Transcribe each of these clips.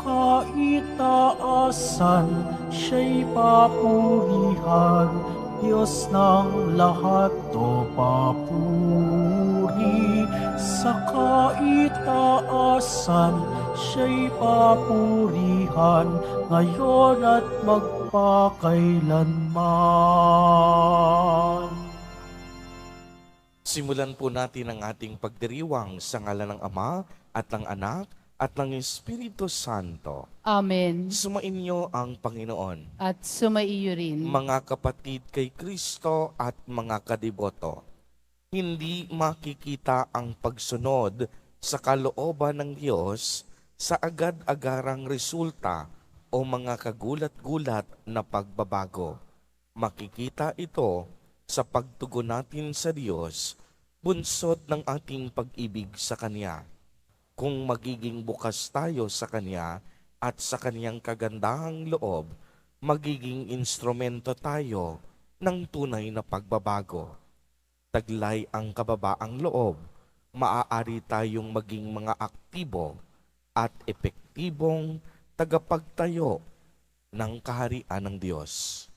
kaitaasan, siya'y papurihan. Diyos ng lahat o papuri. Sa kaitaasan, siya'y papurihan, ngayon at magpakailanman. Simulan po natin ang ating pagdiriwang sa ngalan ng Ama at ng Anak at ng Espiritu Santo. Amen. Sumainyo ang Panginoon. At sumaiyo rin. Mga kapatid kay Kristo at mga kadiboto, hindi makikita ang pagsunod sa kalooban ng Diyos sa agad-agarang resulta o mga kagulat-gulat na pagbabago. Makikita ito sa pagtugon natin sa Diyos, bunsod ng ating pag-ibig sa Kanya. Kung magiging bukas tayo sa Kanya at sa Kanyang kagandahang loob, magiging instrumento tayo ng tunay na pagbabago. Taglay ang kababaang loob, maaari tayong maging mga aktibo at epektibong tagapagtayo ng kaharian ng Diyos.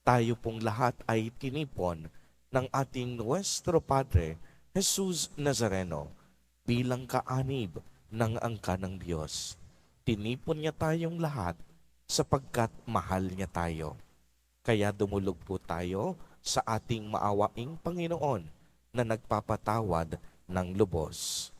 Tayo pong lahat ay tinipon ng ating Nuestro Padre, Jesus Nazareno, bilang kaanib ng angka ng Diyos. Tinipon niya tayong lahat sapagkat mahal niya tayo. Kaya dumulog po tayo sa ating maawaing Panginoon na nagpapatawad ng lubos.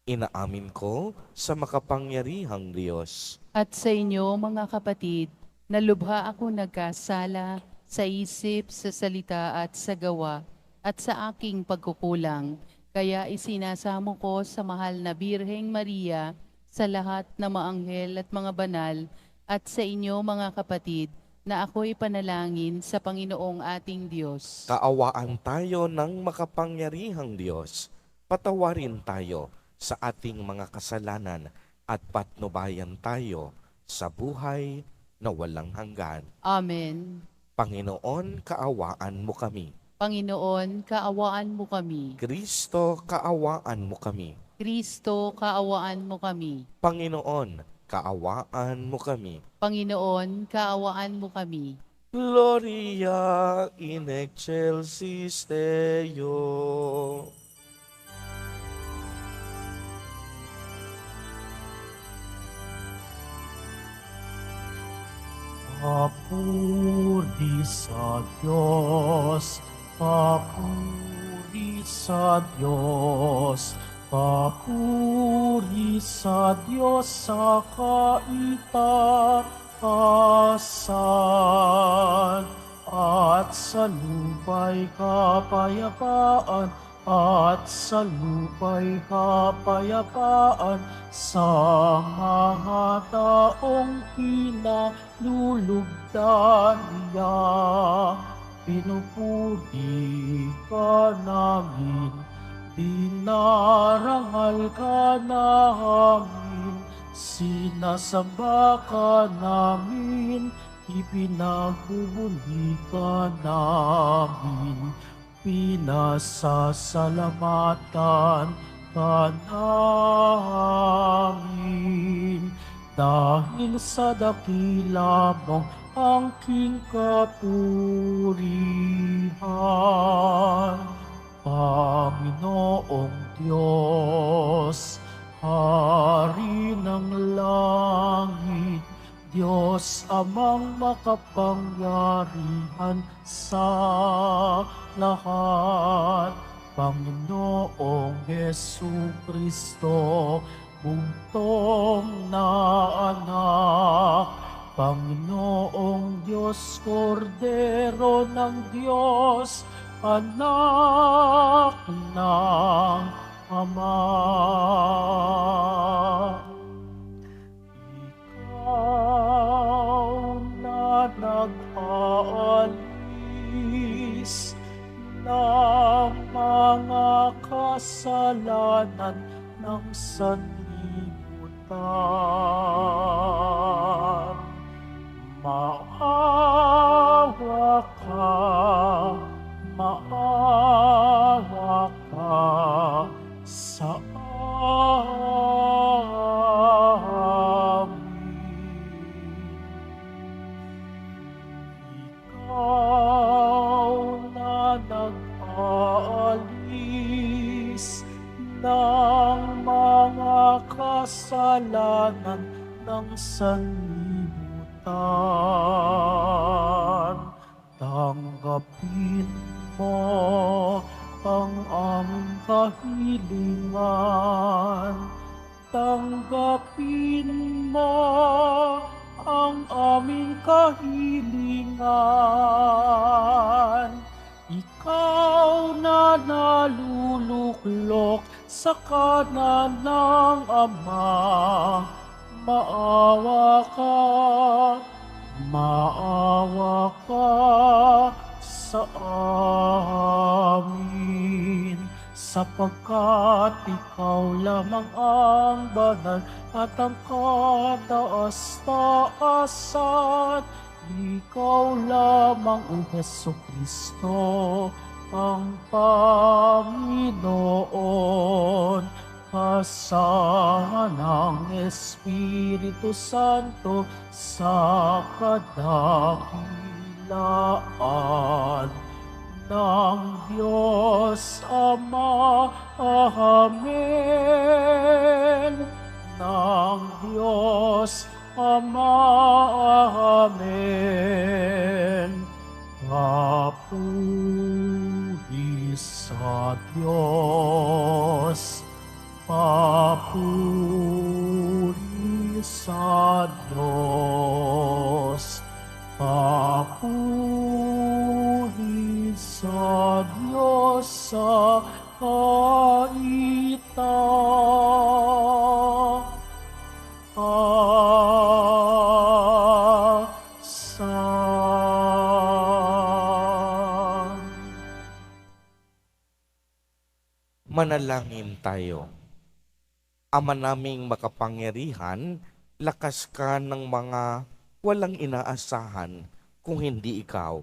Inaamin ko sa makapangyarihang Diyos At sa inyo, mga kapatid, na lubha ako nagkasala sa isip, sa salita at sa gawa, at sa aking pagkukulang. Kaya isinasamo ko sa mahal na Birheng Maria, sa lahat na maanghel at mga banal, at sa inyo, mga kapatid, na ako'y panalangin sa Panginoong ating Diyos. Kaawaan tayo ng makapangyarihang Diyos. Patawarin tayo sa ating mga kasalanan at patnubayan tayo sa buhay na walang hanggan. Amen. Panginoon, kaawaan mo kami. Panginoon, kaawaan mo kami. Kristo, kaawaan mo kami. Kristo, kaawaan mo kami. Panginoon, kaawaan mo kami. Panginoon, kaawaan mo kami. Gloria in excelsis Deo. Papuri sa Diyos, papuri sa Diyos, papuri sa Diyos sa kaitaasan, at sa lupa'y kapayapaan, at sa lupa'y kapayapaan, sa mga taong pinalulugdan niya. Pinupuri ka namin, dinarangal ka namin, sinasamba ka namin, ipinagbubuli ka namin, pinasasalamatan ka namin. Dahil sa dakila mong angking kapurihan, Panginoong Diyos, Hari ng langit, Diyos amang makapangyarihan sa lahat, Panginoong Jesucristo, buntong na anak, Panginoong Diyos, Kordero ng Diyos, anak ng Ama. Ikaw na nag-aalis ng mga kasalanan ng sanlibutan. Maawa ka sa amin. kasalanan ng sanlibutan. Tanggapin mo ang aming kahilingan. Tanggapin mo ang aming kahilingan. Ikaw na naluluklok sa kanan ng Ama, maawa ka sa amin, sapagkat ikaw lamang ang banal at ang kataas-taasan. Ikaw lamang, O Jesucristo, ang Panginoon, kasama ng Espiritu Santo sa kadakilaan ng Diyos Ama. Amen. Ng Diyos Ama. Amen. Papuri sa Diyos. Papuri sa Diyos. Papuri sa Diyos sa kaitaasan. Manalangin tayo. Ama naming makapangyarihan, lakas ka ng mga walang inaasahan kung hindi ikaw.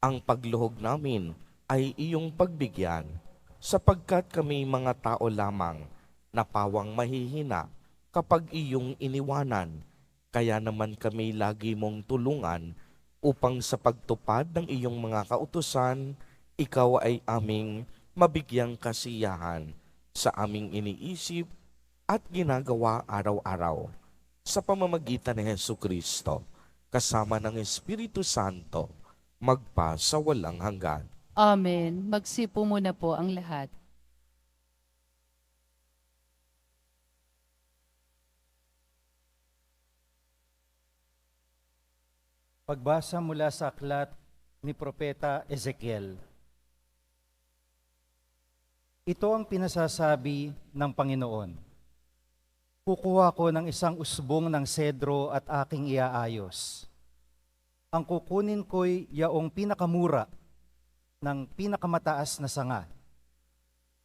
Ang pagluhog namin ay iyong pagbigyan, sapagkat kami mga tao lamang na pawang mahihina kapag iyong iniwanan. Kaya naman kami lagi mong tulungan upang sa pagtupad ng iyong mga kautusan, ikaw ay aming mabigyang kasiyahan sa aming iniisip at ginagawa araw-araw. Sa pamamagitan ni Jesucristo, kasama ng Espiritu Santo, magpa sa walang hanggan. Amen. Magsipo muna po ang lahat. Pagbasa mula sa aklat ni Propeta Ezekiel. Ito ang pinasasabi ng Panginoon. Kukuha ko ng isang usbong ng sedro at aking iaayos. Ang kukunin ko'y yaong pinakamura ng pinakamataas na sanga.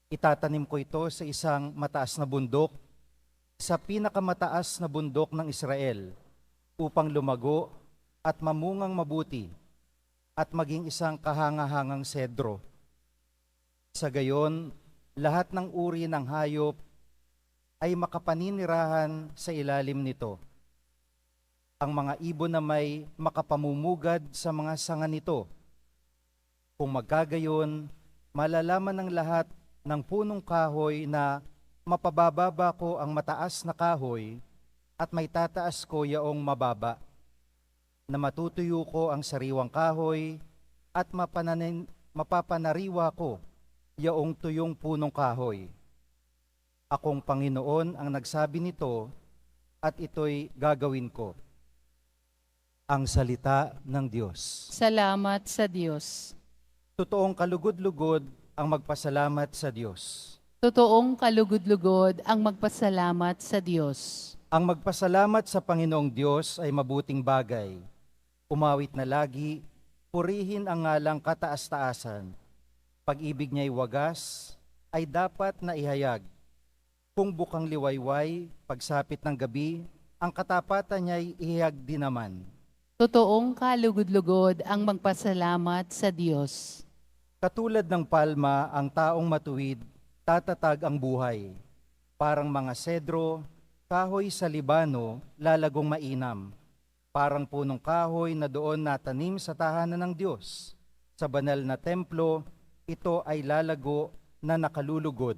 Itatanim ko ito sa isang mataas na bundok, sa pinakamataas na bundok ng Israel, upang lumago at mamungang mabuti at maging isang kahangahangang sedro. Sa gayon, lahat ng uri ng hayop ay makapaninirahan sa ilalim nito. Ang mga ibon na may makapamumugad sa mga sanga nito. Kung magkagayon, malalaman ng lahat ng punong kahoy na mapabababa ko ang mataas na kahoy at may tataas ko yaong mababa, na matutuyo ko ang sariwang kahoy at mapapanariwa ko yaong tuyong punong kahoy. Akong Panginoon ang nagsabi nito at ito'y gagawin ko. Ang salita ng Diyos. Salamat sa Diyos. Totoong kalugod-lugod ang magpasalamat sa Diyos. Totoong kalugod-lugod ang magpasalamat sa Diyos. Ang magpasalamat sa Panginoong Diyos ay mabuting bagay. Umawit na lagi, purihin ang ngalang kataas-taasan. Pag-ibig niya'y wagas, ay dapat na ihayag. Kung bukang liwayway, pagsapit ng gabi, ang katapatan niya'y ihayag din naman. Totoong kalugod-lugod ang magpasalamat sa Diyos. Katulad ng palma, ang taong matuwid, tatatag ang buhay. Parang mga sedro, kahoy sa Libano, lalagong mainam. Parang punong kahoy na doon natanim sa tahanan ng Diyos. Sa banal na templo, ito ay lalago na nakalulugod.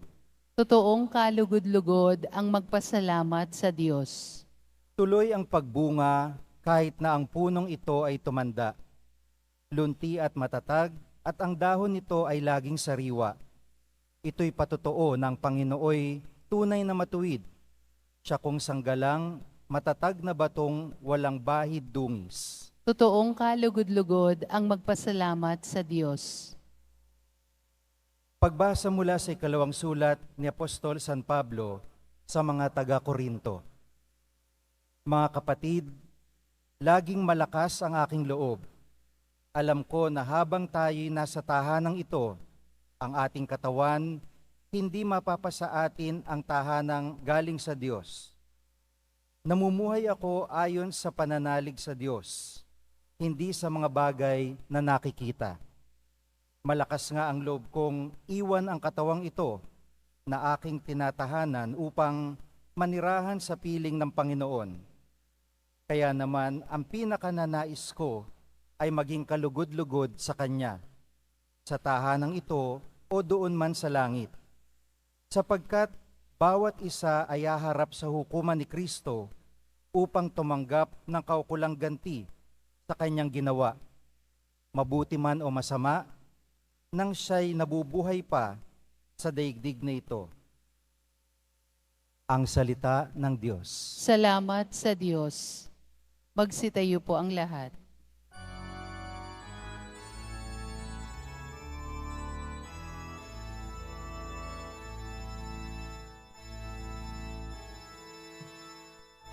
Totoong kalugod-lugod ang magpasalamat sa Diyos. Tuloy ang pagbunga kahit na ang punong ito ay tumanda, lunti at matatag, at ang dahon nito ay laging sariwa. Ito'y patotoo ng Panginooy tunay na matuwid. Siya kung sanggalang, matatag na batong walang bahid dungis. Totoong kalugod-lugod ang magpasalamat sa Diyos. Pagbasa mula sa ikalawang sulat ni Apostol San Pablo sa mga taga-Korinto. Mga kapatid, laging malakas ang aking loob. Alam ko na habang tayo'y nasa tahanang ito, ang ating katawan, hindi mapapasa atin ang tahanang galing sa Diyos. Namumuhay ako ayon sa pananalig sa Diyos, hindi sa mga bagay na nakikita. Malakas nga ang loob kong iwan ang katawang ito na aking tinatahanan upang manirahan sa piling ng Panginoon. Kaya naman ang pinakananais ko ay maging kalugod-lugod sa Kanya, sa tahanang ito o doon man sa langit. Sapagkat bawat isa ay haharap sa hukuman ni Kristo upang tumanggap ng kaukulang ganti sa Kanyang ginawa, mabuti man o masama, nang siya'y nabubuhay pa sa daigdig na ito. Ang salita ng Diyos. Salamat sa Diyos. Magsitayo po ang lahat.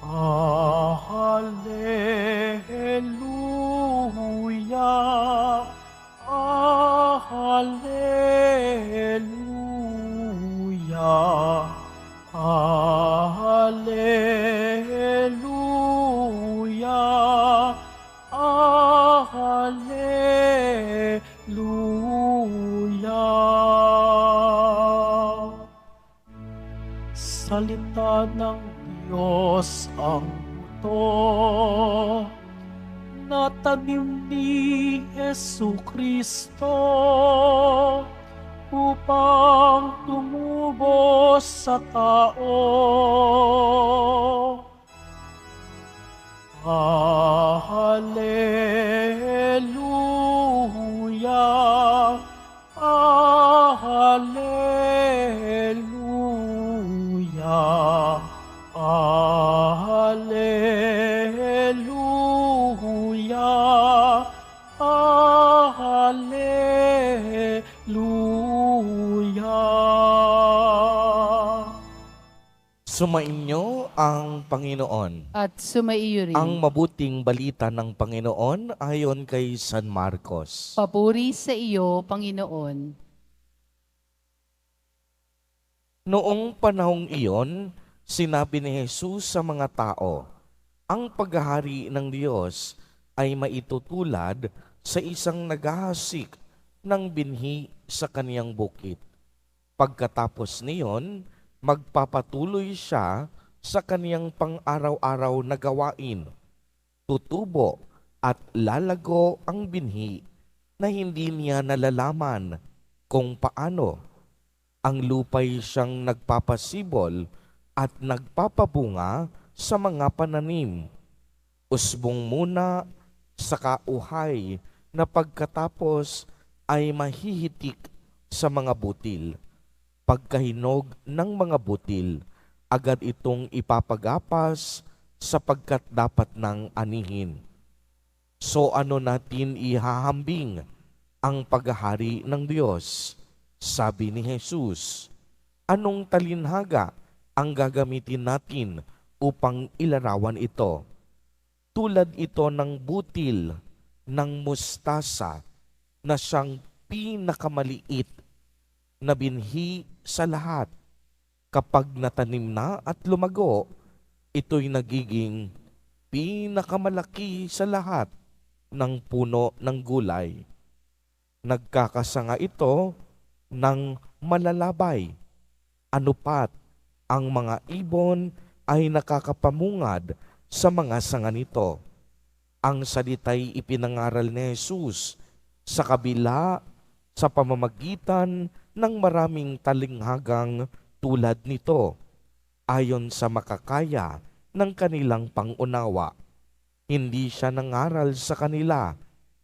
Hallelujah, Hallelujah, Hallelujah, Hallelujah. Salita ng Diyos ang buto na tanim ni Jesucristo upang tumubo sa tao. Hallelujah, Hallelujah, Hallelujah, Hallelujah. Sumainyo ang Panginoon. At sumaiyo rin. Ang mabuting balita ng Panginoon ayon kay San Marcos. Papuri sa iyo, Panginoon. Noong panahong iyon, sinabi ni Jesus sa mga tao, ang paghahari ng Diyos ay maitutulad sa isang naghahasik ng binhi sa kaniyang bukid. Pagkatapos niyon, magpapatuloy siya sa kaniyang pang-araw-araw na gawain. Tutubo at lalago ang binhi na hindi niya nalalaman kung paano. Ang lupa'y siyang nagpapasibol at nagpapabunga sa mga pananim. Usbong muna sa kauhay na pagkatapos ay mahihitik sa mga butil. Pagkahinog ng mga butil, agad itong ipapagapas sapagkat dapat nang anihin. So ano natin ihahambing ang paghahari ng Diyos? Sabi ni Jesus, anong talinhaga ang gagamitin natin upang ilarawan ito? Tulad ito ng butil ng mustasa na siyang pinakamaliit na binhi sa lahat. Kapag natanim na at lumago, ito'y nagiging pinakamalaki sa lahat ng puno ng gulay. Nagkakasanga ito ng malalabay. Ano pat, ang mga ibon ay nakakapamungad sa mga sanga nito. Ang salita'y ipinangaral ni Jesus sa kabila sa pamamagitan ng maraming talinghagang tulad nito. Ayon sa makakaya ng kanilang pangunawa. Hindi siya nangaral sa kanila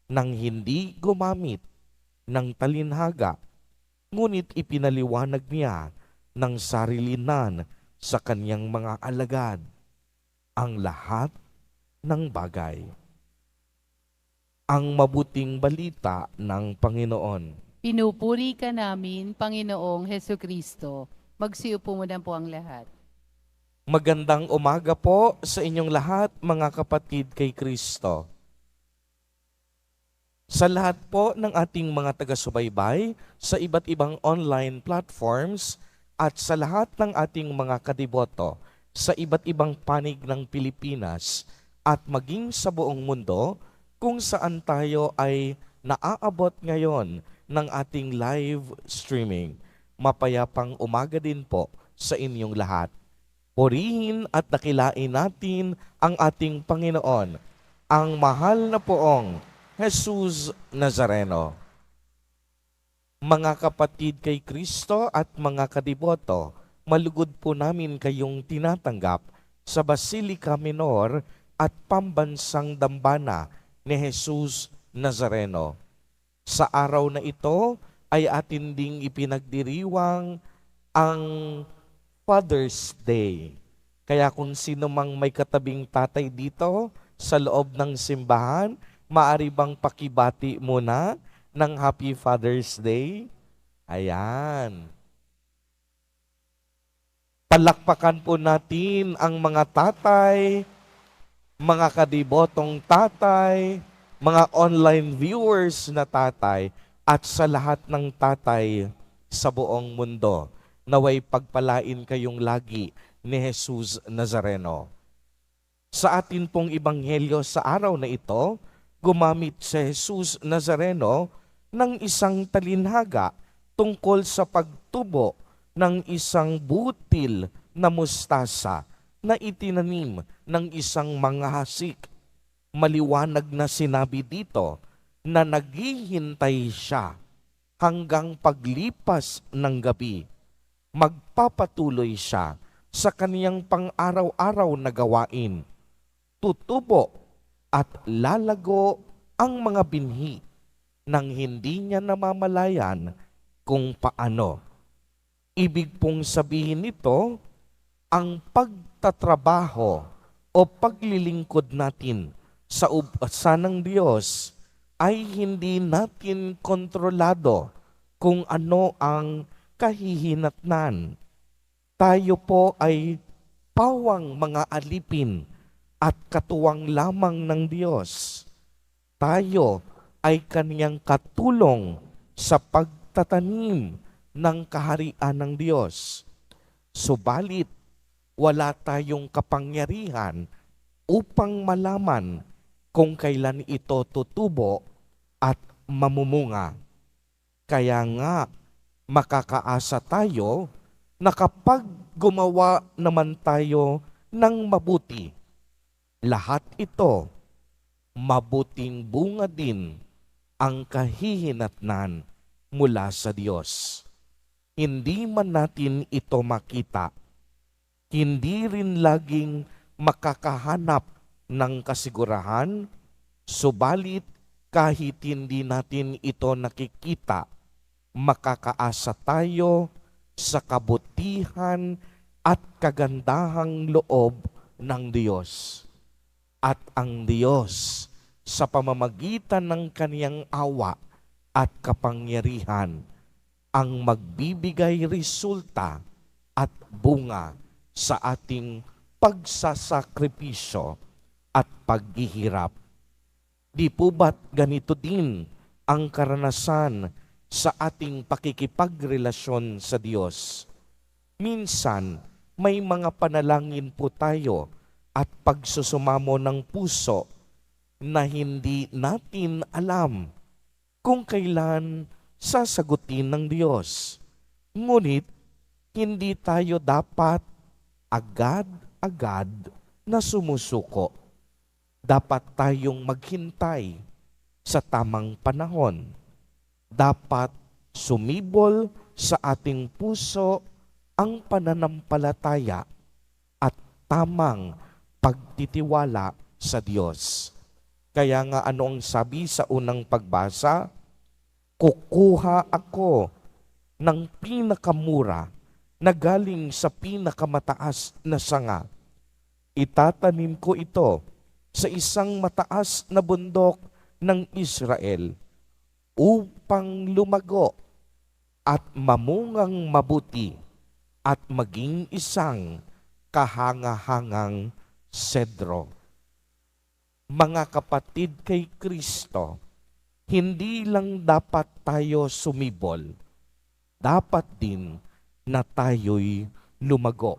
nang hindi gumamit ng talinhaga, ngunit ipinaliwanag niya ng sarilinan sa kanyang mga alagad ang lahat ng bagay. Ang mabuting balita ng Panginoon. Pinupuri ka namin, Panginoong Heso Kristo. Magsiupo muna po ang lahat. Magandang umaga po sa inyong lahat, mga kapatid kay Kristo. Sa lahat po ng ating mga taga-subaybay sa iba't ibang online platforms at sa lahat ng ating mga kadiboto sa iba't ibang panig ng Pilipinas at maging sa buong mundo kung saan tayo ay naaabot ngayon ng ating live streaming. Mapayapang umaga din po sa inyong lahat. Purihin at dakilain natin ang ating Panginoon, ang mahal na poong Jesus Nazareno. Mga kapatid kay Kristo at mga kadiboto, malugod po namin kayong tinatanggap sa Basilica Minor at Pambansang Dambana ni Jesus Nazareno. Sa araw na ito ay atin ding ipinagdiriwang ang Father's Day. Kaya kung sino mang may katabing tatay dito sa loob ng simbahan, maaari bang pakibati muna ng Happy Father's Day? Ayan. Palakpakan po natin ang mga tatay, mga kadibotong tatay, mga online viewers na tatay, at sa lahat ng tatay sa buong mundo. Naway pagpalain kayong lagi ni Jesus Nazareno. Sa atin pong ebanghelyo sa araw na ito, gumamit si Jesus Nazareno ng isang talinhaga tungkol sa pagtubo ng isang butil na mustasa na itinanim ng isang manghasik. Maliwanag na sinabi dito na naghihintay siya hanggang paglipas ng gabi. Magpapatuloy siya sa kaniyang pang-araw-araw na gawain. Tutubo at lalago ang mga binhi nang hindi niya namamalayan kung paano. Ibig pong sabihin nito, ang pagtatrabaho o paglilingkod natin sa ubasa ng Diyos ay hindi natin kontrolado kung ano ang kahihinatnan. Tayo po ay pawang mga alipin at katuwang lamang ng Diyos. Tayo ay kaniyang katulong sa pagtatanim ng kaharian ng Diyos. Subalit, wala tayong kapangyarihan upang malaman kung kailan ito tutubo at mamumunga. Kaya nga, makakaasa tayo na kapag gumawa naman tayo ng mabuti, lahat ito, mabuting bunga din ang kahihinatnan mula sa Diyos. Hindi man natin ito makita, hindi rin laging makakahanap ng kasigurahan, subalit kahit hindi natin ito nakikita, makakaasa tayo sa kabutihan at kagandahang loob ng Diyos. At ang Diyos, sa pamamagitan ng kaniyang awa at kapangyarihan, ang magbibigay resulta at bunga sa ating pagsasakripisyo at paghihirap. Di po ba't ganito din ang karanasan sa ating pakikipagrelasyon sa Diyos? Minsan, may mga panalangin po tayo at pagsusumamo ng puso na hindi natin alam kung kailan sasagutin ng Diyos. Ngunit, hindi tayo dapat agad-agad na sumusuko. Dapat tayong maghintay sa tamang panahon. Dapat sumibol sa ating puso ang pananampalataya at tamang pagtitiwala sa Diyos. Kaya nga ano ang sabi sa unang pagbasa? Kukuha ako ng pinakamura na galing sa pinakamataas na sanga. Itatanim ko ito sa isang mataas na bundok ng Israel upang lumago at mamungang mabuti at maging isang kahanga-hangang sedro. Mga kapatid kay Kristo, hindi lang dapat tayo sumibol, dapat din na tayo'y lumago.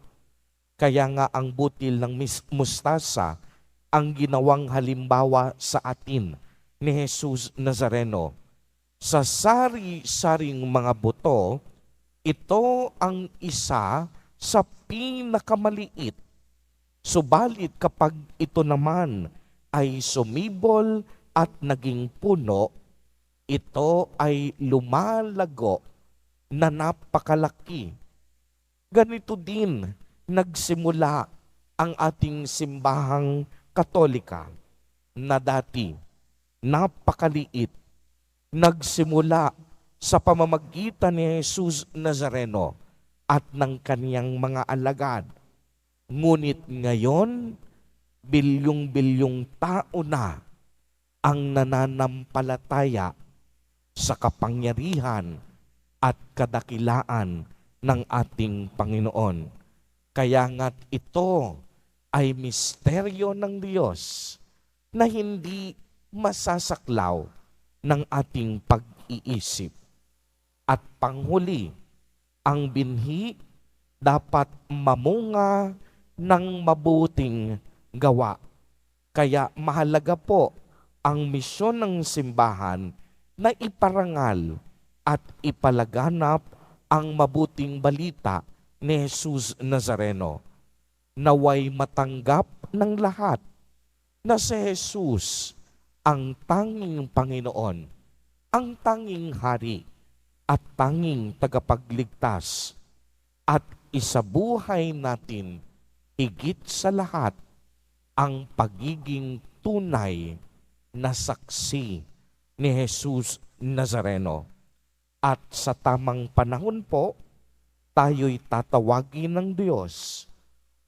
Kaya nga ang butil ng mustasa ang ginawang halimbawa sa atin ni Jesus Nazareno. Sa sari-saring mga buto, ito ang isa sa pinakamaliit. Subalit kapag ito naman ay sumibol at naging puno, ito ay lumalago na napakalaki. Ganito din nagsimula ang ating simbahang Katolika na dati napakaliit. Nagsimula sa pamamagitan ni Jesus Nazareno at ng kaniyang mga alagad. Ngunit ngayon, bilyong-bilyong tao na ang nananampalataya sa kapangyarihan at kadakilaan ng ating Panginoon. Kaya nga't ito ay misteryo ng Diyos na hindi masasaklaw ng ating pag-iisip. At panghuli, ang binhi dapat mamunga ng mabuting gawa. Kaya mahalaga po ang misyon ng simbahan na iparangal at ipalaganap ang mabuting balita ni Jesus Nazareno. Naway matanggap ng lahat na si Jesus ang tanging Panginoon, ang tanging Hari at tanging tagapagligtas, at isabuhay natin higit sa lahat ang pagiging tunay na saksi ni Jesus Nazareno. At sa tamang panahon po, tayo'y tatawagin ng Diyos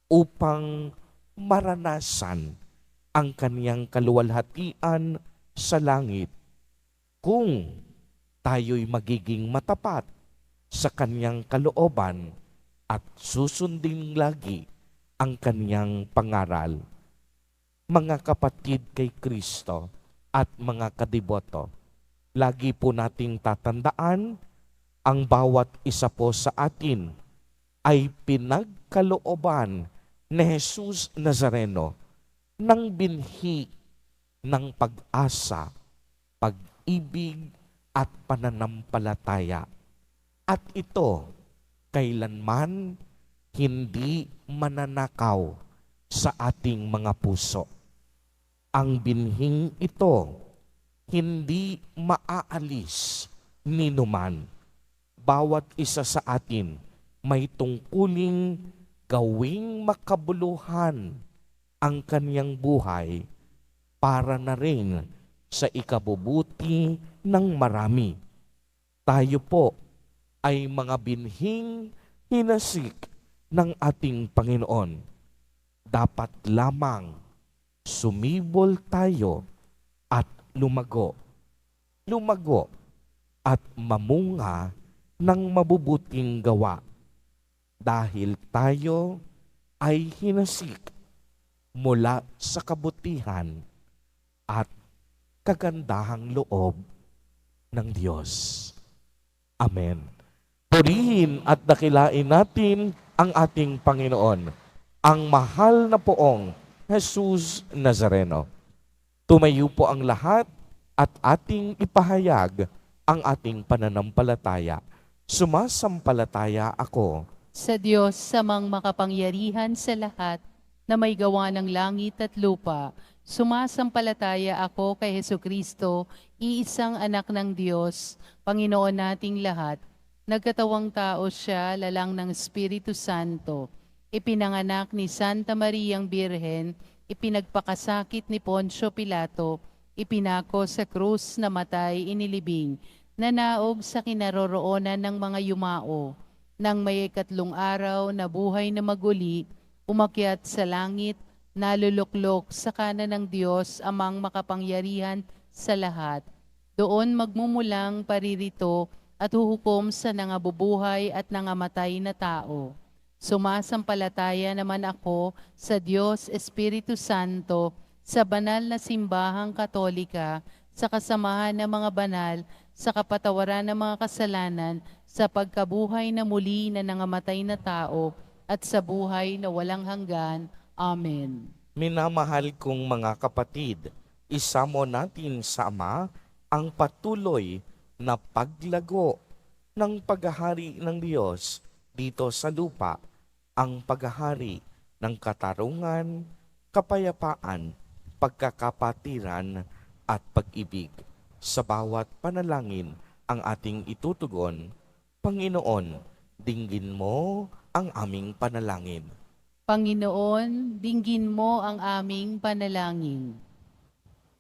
upang maranasan ang kaniyang kaluwalhatian sa langit kung tayo'y magiging matapat sa kaniyang kalooban at susundin lagi ang kaniyang pangaral. Mga kapatid kay Kristo at mga kadiboto, lagi po nating tatandaan ang bawat isa po sa atin ay pinagkalooban ni Jesus Nazareno ng binhi ng pag-asa, pag-ibig at pananampalataya. At ito kailanman hindi mananakaw sa ating mga puso. Ang binhing ito hindi maaalis ni numan. Bawat isa sa atin may tungkuling gawing makabuluhan ang kaniyang buhay para na rin sa ikabubuti ng marami. Tayo po ay mga binhing hinasik ng ating Panginoon. Dapat lamang sumibol tayo at lumago. Lumago at mamunga ng mabubuting gawa. Dahil tayo ay hinasik mula sa kabutihan at kagandahang loob ng Diyos. Amen. Purihin at dakilain natin ang ating Panginoon, ang mahal na poong Jesus Nazareno. Tumayo po ang lahat at ating ipahayag ang ating pananampalataya. Sumasampalataya ako Sa Diyos samang makapangyarihan sa lahat na may gawa ng langit at lupa, sumasampalataya ako kay Hesukristo, iisang anak ng Diyos, Panginoon nating lahat. Nagkatawang tao siya, lalang ng Espiritu Santo. ipinanganak ni Santa Mariang Birhen, ipinagpakasakit ni Poncio Pilato, ipinako sa krus, namatay, inilibing, nanaog sa kinaroroonan ng mga yumao, nang may ikatlong araw na buhay na maguli, umakyat sa langit, naluluklok sa kanan ng Diyos amang makapangyarihan sa lahat. Doon magmumulang paririto at huhukom sa nangabubuhay at nangamatay na tao. Sumasampalataya naman ako sa Diyos Espiritu Santo, sa banal na simbahang katolika, sa kasamahan ng mga banal, sa kapatawaran ng mga kasalanan, sa pagkabuhay na muli na nangamatay na tao, at sa buhay na walang hanggan. Amen. Minamahal kong mga kapatid, isamo natin sa Ama ang patuloy na paglago ng paghahari ng Diyos dito sa lupa, ang paghahari ng katarungan, kapayapaan, pagkakapatiran at pag-ibig. Sa bawat panalangin ang ating itutugon, Panginoon, dinggin mo ang aming panalangin. Panginoon, dinggin mo ang aming panalangin.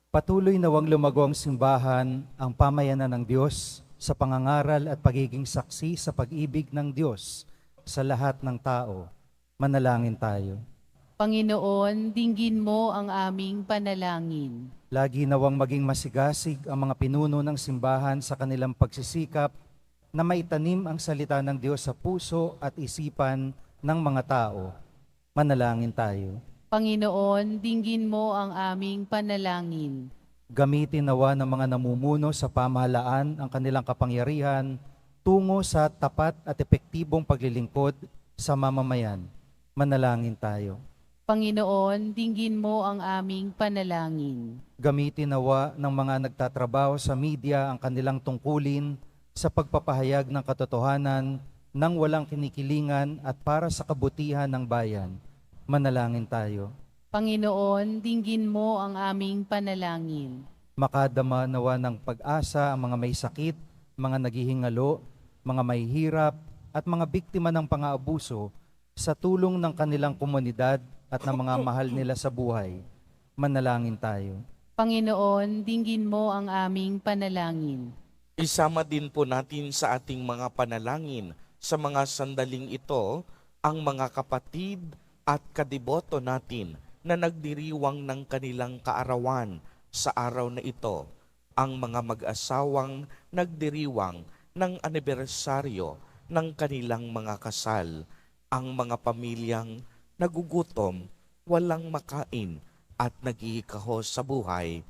Patuloy nawang lumago ang simbahan, ang pamayanan ng Diyos, sa pangangaral at pagiging saksi sa pag-ibig ng Diyos sa lahat ng tao. Manalangin tayo. Panginoon, dinggin mo ang aming panalangin. Lagi nawang maging masigasig ang mga pinuno ng simbahan sa kanilang pagsisikap na maitanim ang salita ng Diyos sa puso at isipan ng mga tao. Manalangin tayo. Panginoon, dinggin mo ang aming panalangin. Gamitin nawa ng mga namumuno sa pamahalaan ang kanilang kapangyarihan tungo sa tapat at epektibong paglilingkod sa mamamayan. Manalangin tayo. Panginoon, dinggin mo ang aming panalangin. Gamitin nawa ng mga nagtatrabaho sa media ang kanilang tungkulin sa pagpapahayag ng katotohanan nang walang kinikilingan at para sa kabutihan ng bayan. Manalangin tayo. Panginoon, dinggin mo ang aming panalangin. Makadama nawa ng pag-asa ang mga may sakit, mga naghihingalo, mga may hirap, at mga biktima ng pang-aabuso sa tulong ng kanilang komunidad at ng mga mahal nila sa buhay. Manalangin tayo. Panginoon, dinggin mo ang aming panalangin. Isama din po natin sa ating mga panalangin sa mga sandaling ito ang mga kapatid at kadiboto natin na nagdiriwang ng kanilang kaarawan sa araw na ito, ang mga mag-asawang nagdiriwang ng anibersaryo ng kanilang mga kasal, ang mga pamilyang nagugutom, walang makain at naghihikaho sa buhay,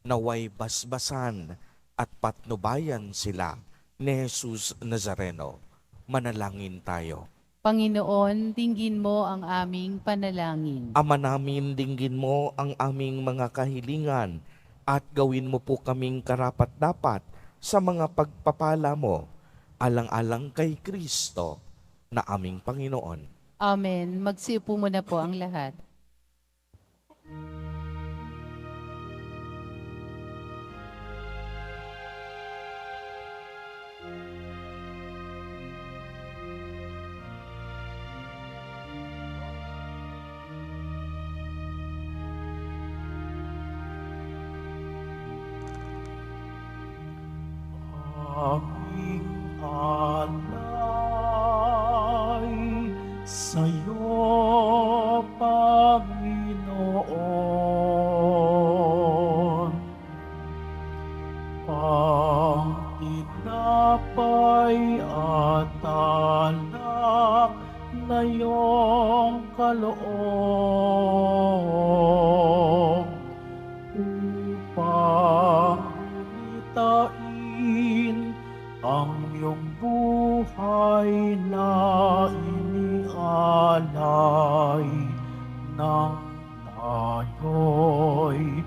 naway basbasan at patnubayan sila ni Jesus Nazareno. Manalangin tayo. Panginoon, dinggin mo ang aming panalangin. Ama namin, dinggin mo ang aming mga kahilingan at gawin mo po kaming karapat-dapat sa mga pagpapala mo, alang-alang kay Kristo na aming Panginoon. Amen. Magsiupo muna po ang lahat. Aming alay sa'yo, Panginoon. Ang tinapay at alak na iyong kaloob upang gumitain ang iyong buhay na inialay nang tayo'y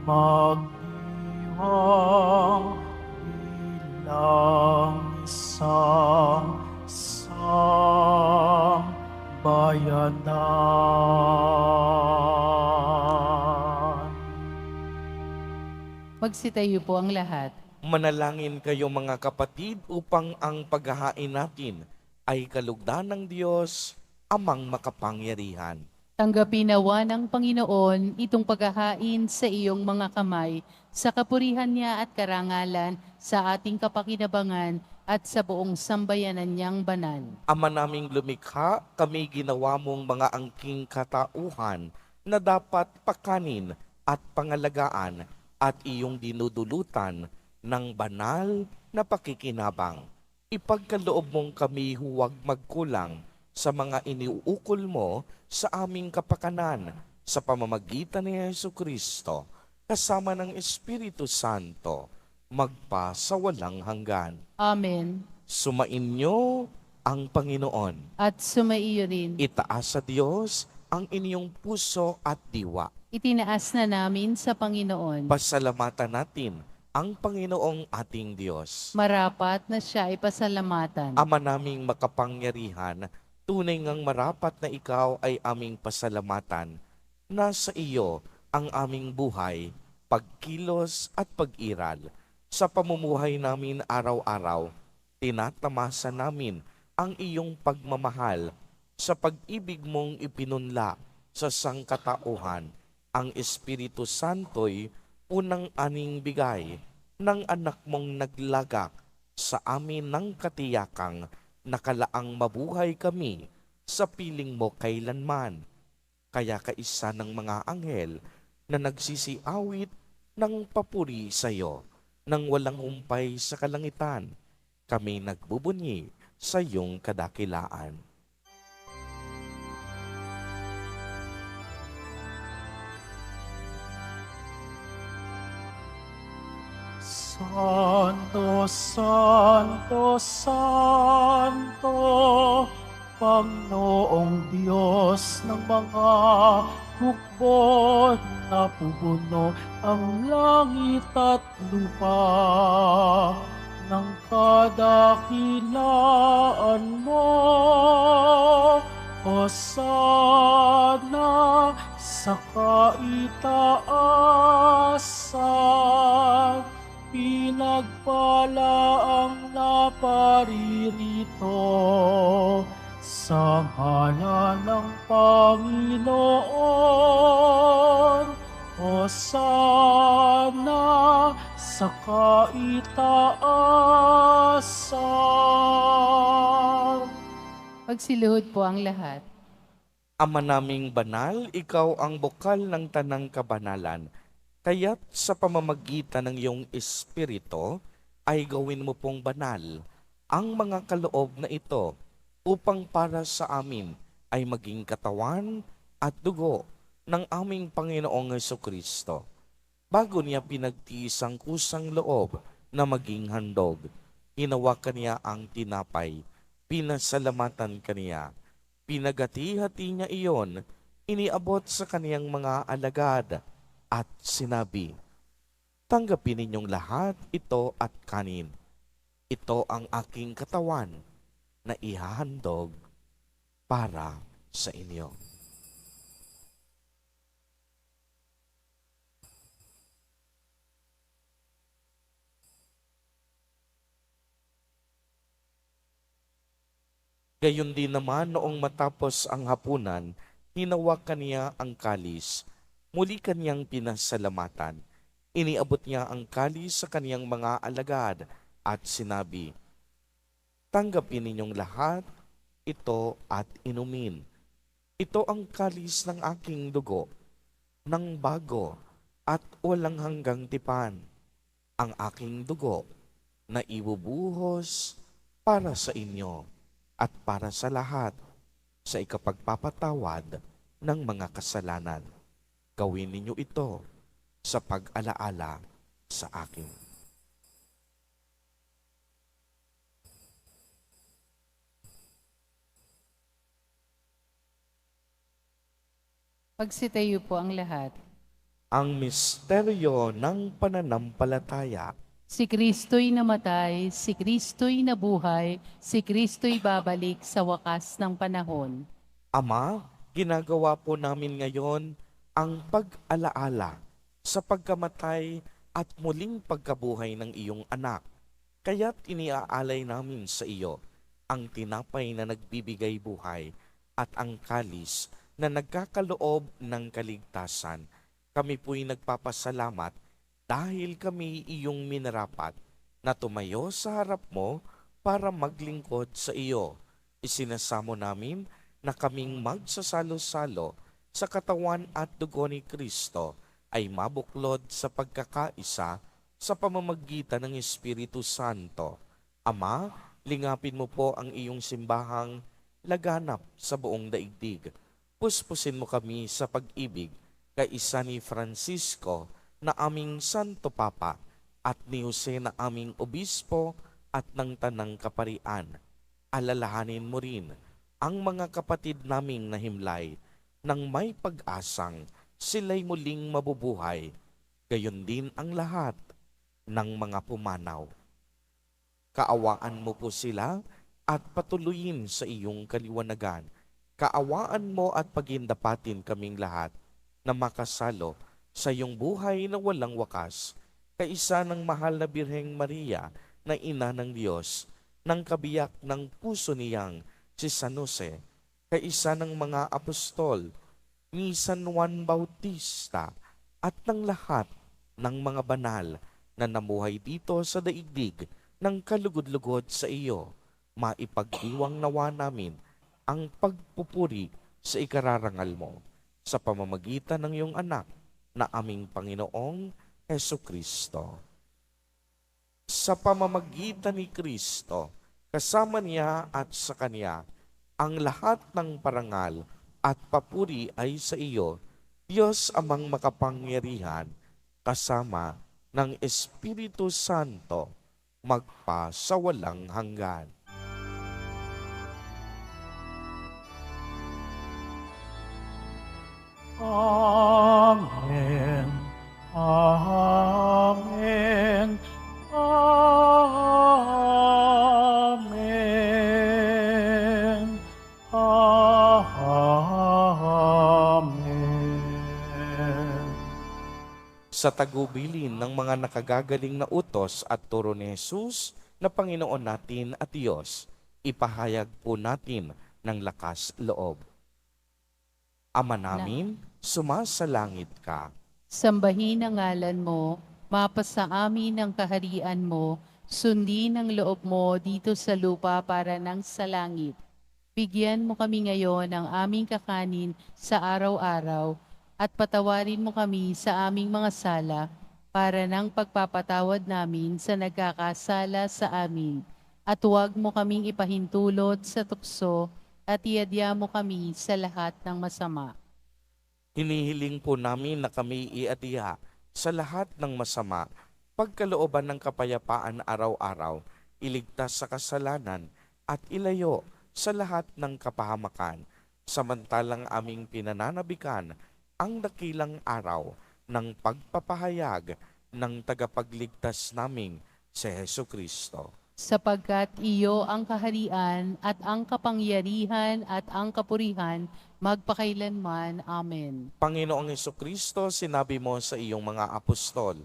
magdiwang bilang isang sambayanan. Magsitayo po ang lahat. Manalangin kayo mga kapatid upang ang paghahain natin ay kalugdan ng Diyos Amang makapangyarihan. Tanggapin nawa ng Panginoon itong paghahain sa iyong mga kamay, sa kapurihan niya at karangalan, sa ating kapakinabangan at sa buong sambayanan niyang banal. Ama naming lumikha, kami ginawa mong mga angking katauhan na dapat pakanin at pangalagaan at iyong dinudulutan ng banal na pakikinabang. Ipagkaloob mong kami huwag magkulang sa mga iniuukol mo sa aming kapakanan sa pamamagitan ni Jesucristo kasama ng Espiritu Santo magpa sa walang hanggan. Amen. Sumainyo ang Panginoon. At sumaiyo rin. Itaas sa Diyos ang inyong puso at diwa. Itinaas na namin sa Panginoon. Pasalamatan natin ang Panginoong ating Diyos. Marapat na siya ay pasalamatan. Ama naming makapangyarihan, tunay ngang marapat na ikaw ay aming pasalamatan. Nasa iyo ang aming buhay, pagkilos at pag-iral. Sa pamumuhay namin araw-araw, tinatamasa namin ang iyong pagmamahal sa pag-ibig mong ipinunla sa sangkatauhan. Ang Espiritu Santo'y unang aning bigay ng anak mong naglagak sa amin ng katiyakang nakalaang mabuhay kami sa piling mo kailanman. Kaya kaisa ng mga anghel na nagsisiawit ng papuri sa iyo, nang walang humpay sa kalangitan, kami nagbubunyi sa iyong kadakilaan. Santo, Santo, Santo, Panginoong Diyos ng mga hukbo, napupuno ang langit at lupa ng kadakilaan mo. Hosana sa kaitaasan, pinagpala ang naparirito sa ngalan ng Panginoon. Hosana sa kaitaasan. Pagsiluhod po ang lahat. Ama naming banal, ikaw ang bukal ng tanang kabanalan. Kaya't sa pamamagitan ng iyong Espiritu, ay gawin mo pong banal ang mga kaloob na ito upang para sa amin ay maging katawan at dugo ng aming Panginoong Jesucristo. Bago niya pinagtiis ang kusang loob na maging handog, hinawakan niya ang tinapay, pinasalamatan kaniya, pinagati-hati niya iyon, iniabot sa kaniyang mga alagad, at sinabi, tanggapin ninyong lahat ito at kanin. Ito ang aking katawan na ihahandog para sa inyo. Gayon din naman noong matapos ang hapunan, hinawakan niya ang kalis. Muli kaniyang pinasalamatan. Iniabot niya ang kalis sa kaniyang mga alagad at sinabi, tanggapin ninyong lahat ito at inumin. Ito ang kalis ng aking dugo, ng bago at walang hanggang tipan. Ang aking dugo na ibubuhos para sa inyo at para sa lahat sa ikapagpapatawad ng mga kasalanan. Gawin ninyo ito sa pag-alaala sa akin. Pagsitayo po ang lahat. Ang misteryo ng pananampalataya. Si Kristo'y namatay, si Kristo'y nabuhay, si Kristo'y babalik sa wakas ng panahon. Ama, ginagawa po namin ngayon ang pag-alaala sa pagkamatay at muling pagkabuhay ng iyong anak. Kaya't iniaalay namin sa iyo ang tinapay na nagbibigay buhay at ang kalis na nagkakaloob ng kaligtasan. Kami po'y nagpapasalamat dahil kami iyong minarapat na tumayo sa harap mo para maglingkod sa iyo. Isinasamo namin na kaming magsasalo-salo sa katawan at dugo ni Kristo ay mabuklod sa pagkakaisa sa pamamagitan ng Espiritu Santo. Ama, lingapin mo po ang iyong simbahang laganap sa buong daigdig. Puspusin mo kami sa pag-ibig kay isa ni Francisco na aming Santo Papa at ni Jose na aming Obispo at ng Tanang Kaparian. Alalahanin mo rin ang mga kapatid naming nahimlay nang may pag-asang sila'y muling mabubuhay, gayon din ang lahat ng mga pumanaw. Kaawaan mo po sila at patuloyin sa iyong kaliwanagan. Kaawaan mo at pagindapatin kaming lahat na makasalo sa iyong buhay na walang wakas, kaisa ng mahal na Birheng Maria na ina ng Diyos, ng kabiyak ng puso niyang si San Jose, kaisa ng mga apostol, ni San Juan Bautista, at ng lahat ng mga banal na namuhay dito sa daigdig ng kalugod-lugod sa iyo. Maipagdiwang nawa namin ang pagpupuri sa ikararangal mo sa pamamagitan ng iyong anak na aming Panginoong Hesukristo. Sa pamamagitan ni Kristo, kasama niya at sa Kanya, ang lahat ng parangal at papuri ay sa iyo, Diyos amang makapangyarihan, kasama ng Espiritu Santo, magpa sa walang hanggan. Amen. Amen. Amen. Amen. Sa tagubilin ng mga nakagagaling na utos at turo ni Jesus na Panginoon natin at Diyos, ipahayag po natin ng lakas loob. Ama namin, sumasalangit ka. Sambahin ang ngalan mo, mapasa amin ang kaharian mo, sundin ang loob mo dito sa lupa para nang sa langit. Bigyan mo kami ngayon ng aming kakanin sa araw-araw at patawarin mo kami sa aming mga sala para nang pagpapatawad namin sa nagkakasala sa amin. At huwag mo kaming ipahintulot sa tukso at iadya mo kami sa lahat ng masama. Hinihiling po namin na kami iadya sa lahat ng masama, pagkalooban ng kapayapaan araw-araw, iligtas sa kasalanan at ilayo sa lahat ng kapahamakan, samantalang aming pinananabikan ang dakilang araw ng pagpapahayag ng tagapagligtas naming si Hesukristo. Sapagkat iyo ang kaharian at ang kapangyarihan at ang kapurihan magpakailanman. Amen. Panginoong Hesukristo, sinabi mo sa iyong mga apostol,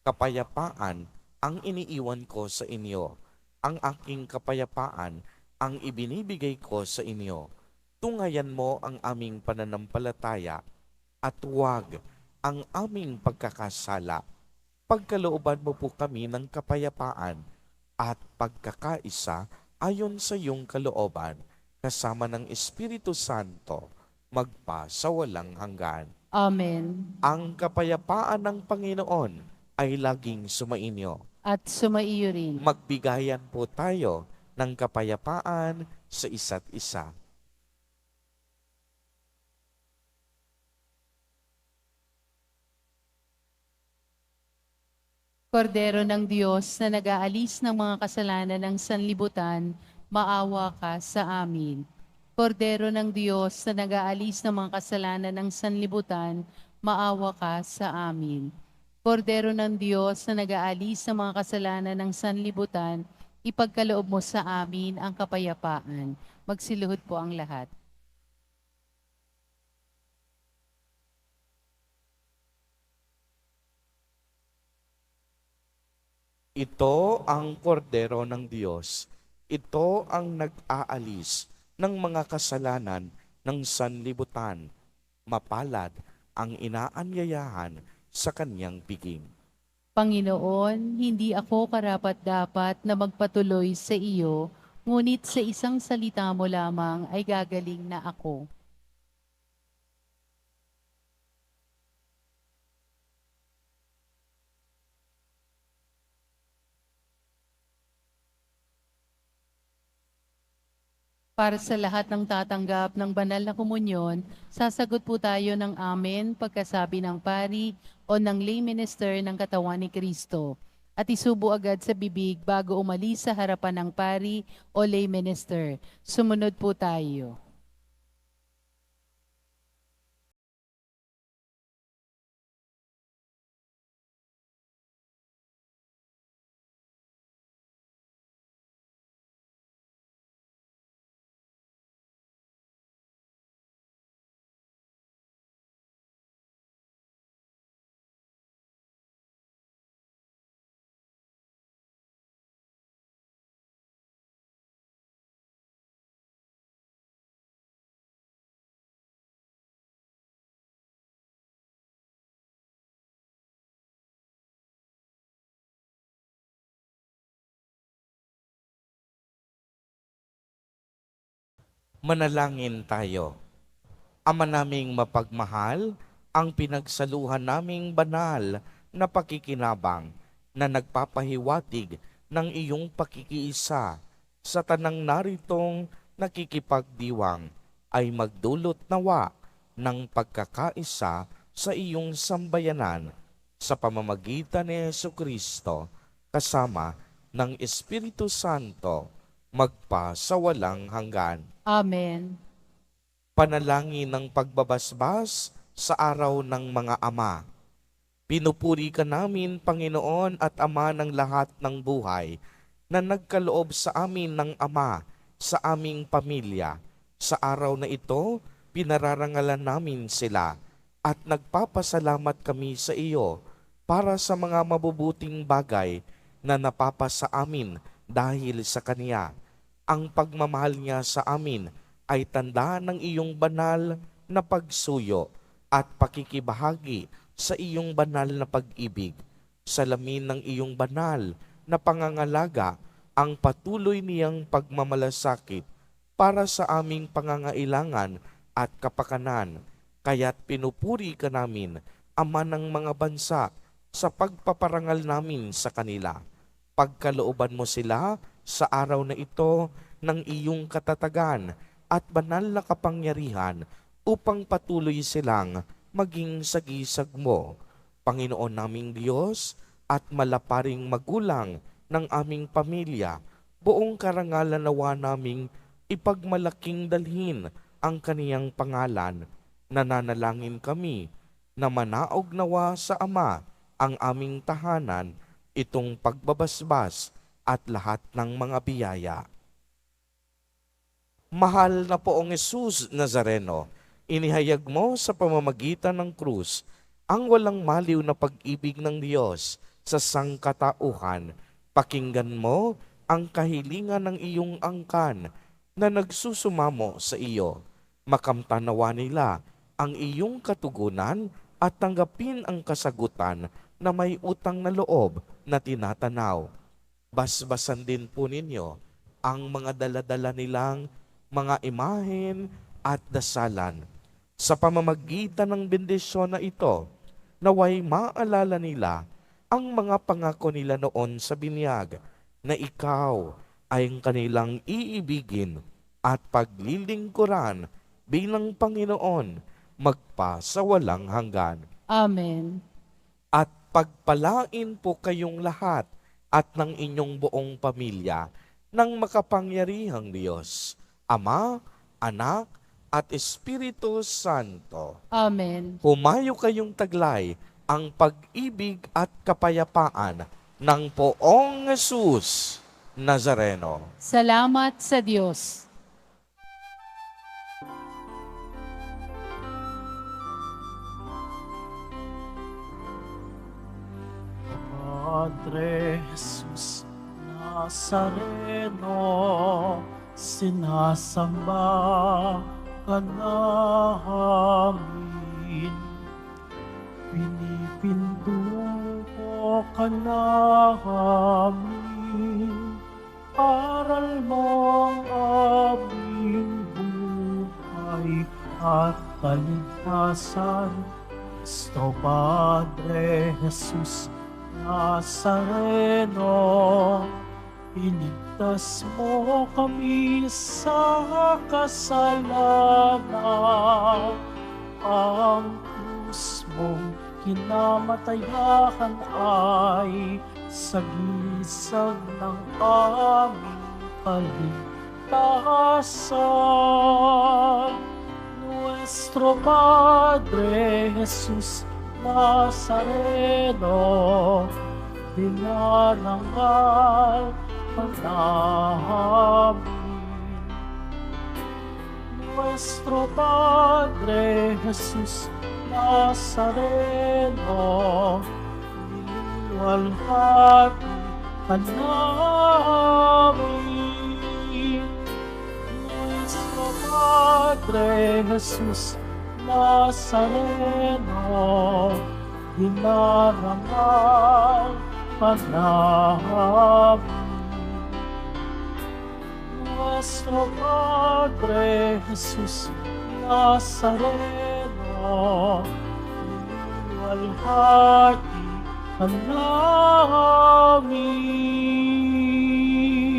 kapayapaan ang iniiwan ko sa inyo, ang aking kapayapaan ang ibinibigay ko sa inyo. Tungayan mo ang aming pananampalataya at huwag ang aming pagkakasala. Pagkalooban mo po kami ng kapayapaan at pagkakaisa ayon sa iyong kalooban, kasama ng Espiritu Santo, magpa sa walang hanggan. Amen. Ang kapayapaan ng Panginoon ay laging sumainyo. At sumaiyo rin. Magbigayan po tayo ng kapayapaan sa isa't isa. Kordero ng Diyos na nag-aalis ng mga kasalanan ng sanlibutan, maawa ka sa amin. Kordero ng Diyos na nag-aalis ng mga kasalanan ng sanlibutan, maawa ka sa amin. Kordero ng Diyos na nag-aalis ng mga kasalanan ng sanlibutan, ipagkaloob mo sa amin ang kapayapaan. Magsiluhod po ang lahat. Ito ang kordero ng Diyos. Ito ang nag-aalis ng mga kasalanan ng sanlibutan. Mapalad ang inaanyayahan sa kanyang piging. Panginoon, hindi ako karapat-dapat na magpatuloy sa iyo, ngunit sa isang salita mo lamang ay gagaling na ako. Para sa lahat ng tatanggap ng banal na komunyon, sasagot po tayo ng amen pagkasabi ng pari o ng lay minister ng katawan ni Kristo. At isubo agad sa bibig bago umalis sa harapan ng pari o lay minister. Sumunod po tayo. Manalangin tayo. Ama naming mapagmahal, ang pinagsaluhan naming banal na pakikinabang na nagpapahiwatig ng iyong pakikiisa sa tanang naritong nakikipagdiwang ay magdulot nawa ng pagkakaisa sa iyong sambayanan sa pamamagitan ni Jesucristo kasama ng Espiritu Santo magpa sa walang hanggan. Amen. Panalangin ng pagbabasbas sa araw ng mga ama. Pinupuri ka namin, Panginoon at Ama ng lahat ng buhay, na nagkaloob sa amin ng Ama sa aming pamilya. Sa araw na ito, pinararangalan namin sila at nagpapasalamat kami sa iyo para sa mga mabubuting bagay na napapasa amin dahil sa Kanya. Ang pagmamahal niya sa amin ay tanda ng iyong banal na pagsuyo at pakikibahagi sa iyong banal na pag-ibig. Salamin ng iyong banal na pangangalaga ang patuloy niyang pagmamalasakit para sa aming pangangailangan at kapakanan. Kaya't pinupuri ka namin, Ama ng mga bansa, sa pagpaparangal namin sa kanila. Pagkalooban mo sila sa araw na ito ng iyong katatagan at banal na kapangyarihan upang patuloy silang maging sagisag mo. Panginoon naming Diyos at malaparing magulang ng aming pamilya, buong karangalan nawa naming ipagmalaking dalhin ang kaniyang pangalan. Nananalangin kami na manaog nawa sa Ama ang aming tahanan, itong pagbabasbas at lahat ng mga biyaya. Mahal na Poong Jesus Nazareno, inihayag mo sa pamamagitan ng krus ang walang maliw na pag-ibig ng Diyos sa sangkatauhan. Pakinggan mo ang kahilingan ng iyong angkan na nagsusumamo sa iyo. Makamtanawa nila ang iyong katugunan at tanggapin ang kasagutan na may utang na loob na tinatanaw. Basbasan din po ninyo ang mga daladala nilang mga imahen at dasalan. Sa pamamagitan ng bendisyon na ito, naway maalala nila ang mga pangako nila noon sa binyag na ikaw ay ang kanilang iibigin at paglilingkuran bilang Panginoon magpa sa walang hanggan. Amen. At pagpalain po kayong lahat at ng inyong buong pamilya ng makapangyarihang Diyos, Ama, Anak, at Espiritu Santo. Amen. Humayo kayong taglay ang pag-ibig at kapayapaan ng Poong Jesus Nazareno. Salamat sa Diyos. Padre Jesus Nazareno, sinasamba ka namin, pinipintuho ka namin, aral mong aming buhay at kaligtasan. Cristo Padre Jesus Nazareno, iligtas mo kami sa kasalanan. Ang krus mong kinamatayan ay sagisag ng aming kaligtasan. Nuestro Padre Jesus Nazareno, dinarangal ka namin. Nuestro Padre Jesus Nazareno, niluwalhati ka namin. Nuestro Padre Jesus Nazareno, dinarangal ka namin. Nuestro Padre Jesus Nazareno, niluwalhati ka namin.